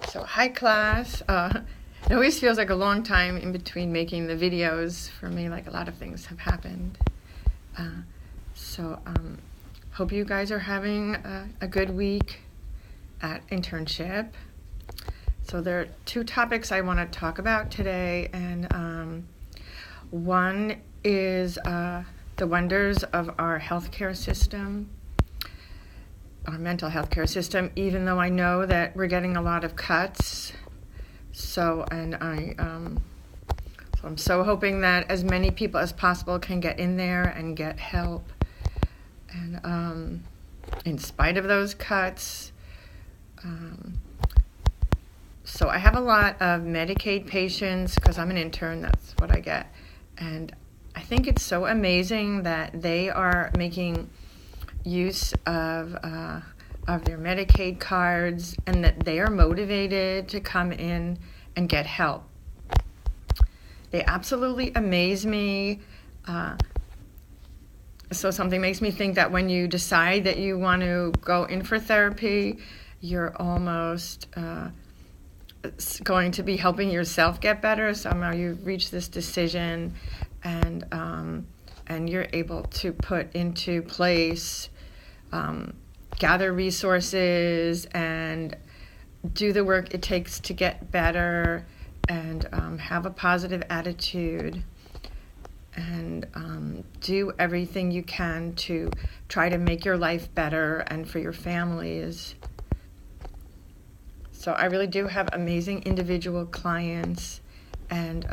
So hi class. It always feels like a long time in between making the videos for me, like a lot of things have happened. So hope you guys are having a good week at internship. So there are two topics I want to talk about today, and one is the wonders of our healthcare system, our mental health care system, even though I know that we're getting a lot of cuts. So I'm so hoping that as many people as possible can get in there and get help. And in spite of those cuts, so I have a lot of Medicaid patients because I'm an intern, that's what I get. And I think it's so amazing that they are making use of their Medicaid cards and that they are motivated to come in and get help. They absolutely amaze me. So something makes me think that when you decide that you want to go in for therapy, you're almost going to be helping yourself get better. Somehow you've reached this decision, and you're able to put into place, gather resources and do the work it takes to get better, and have a positive attitude, and do everything you can to try to make your life better and for your families. So I really do have amazing individual clients, and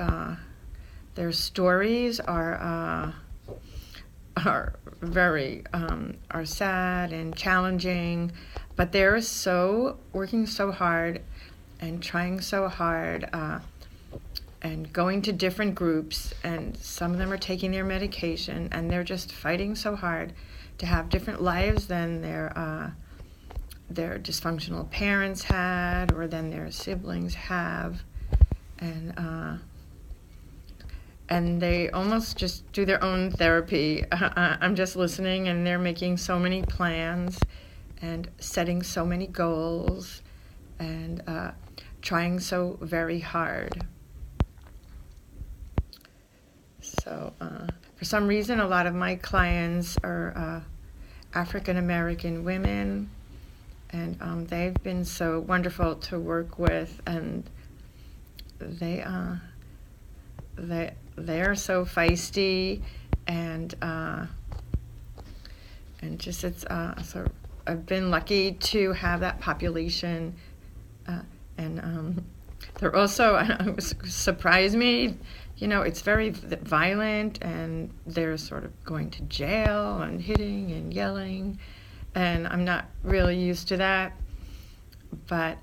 their stories are very are sad and challenging, but they're working so hard and trying so hard and going to different groups, and some of them are taking their medication, and they're just fighting so hard to have different lives than their dysfunctional parents had, or than their siblings have, and they almost just do their own therapy. I'm just listening, and they're making so many plans and setting so many goals and trying so very hard. So for some reason, a lot of my clients are African American women, and they've been so wonderful to work with, and they are so feisty, and just it's so I've been lucky to have that population, and they're also surprised me. You know, it's very violent, and they're sort of going to jail and hitting and yelling, and I'm not really used to that. But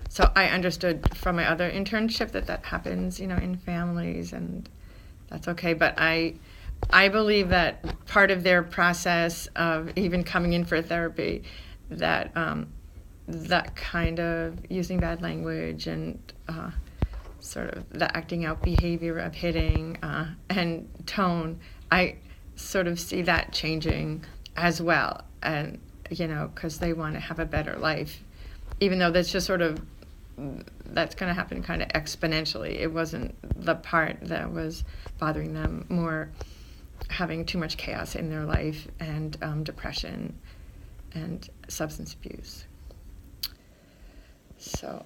so I understood from my other internship that happens, in families, and that's okay. But I believe that part of their process of even coming in for therapy, that that kind of using bad language and sort of the acting out behavior of hitting and tone, I sort of see that changing as well, and because they want to have a better life, even though that's just sort of that's going to happen kind of exponentially. It wasn't the part that was bothering them, more having too much chaos in their life, and depression and substance abuse. So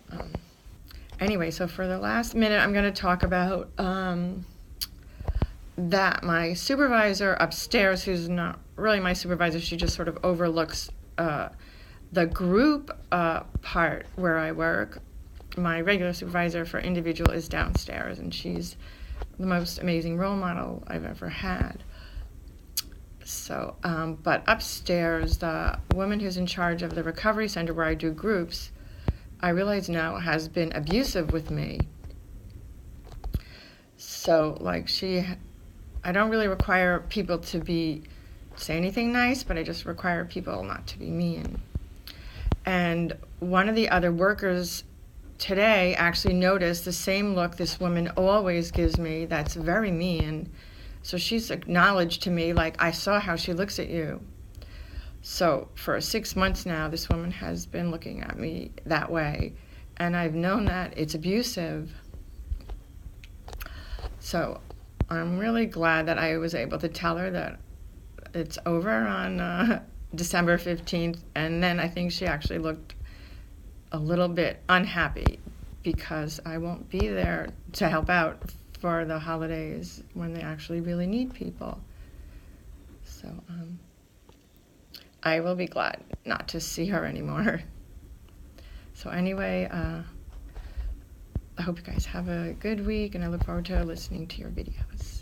anyway, so for the last minute, I'm going to talk about that my supervisor upstairs, who's not really my supervisor, she just sort of overlooks the group part where I work. My regular supervisor for individual is downstairs, and she's the most amazing role model I've ever had. So, but upstairs, the woman who's in charge of the recovery center where I do groups, I realize now has been abusive with me. So, I don't really require people to say anything nice, but I just require people not to be mean. And one of the other workers today actually noticed the same look this woman always gives me that's very mean. So she's acknowledged to me, I saw how she looks at you. So for 6 months now, this woman has been looking at me that way, and I've known that it's abusive. So I'm really glad that I was able to tell her that it's over on December 15th, and then I think she actually looked a little bit unhappy because I won't be there to help out for the holidays when they actually really need people. So I will be glad not to see her anymore. So anyway, I hope you guys have a good week, and I look forward to listening to your videos.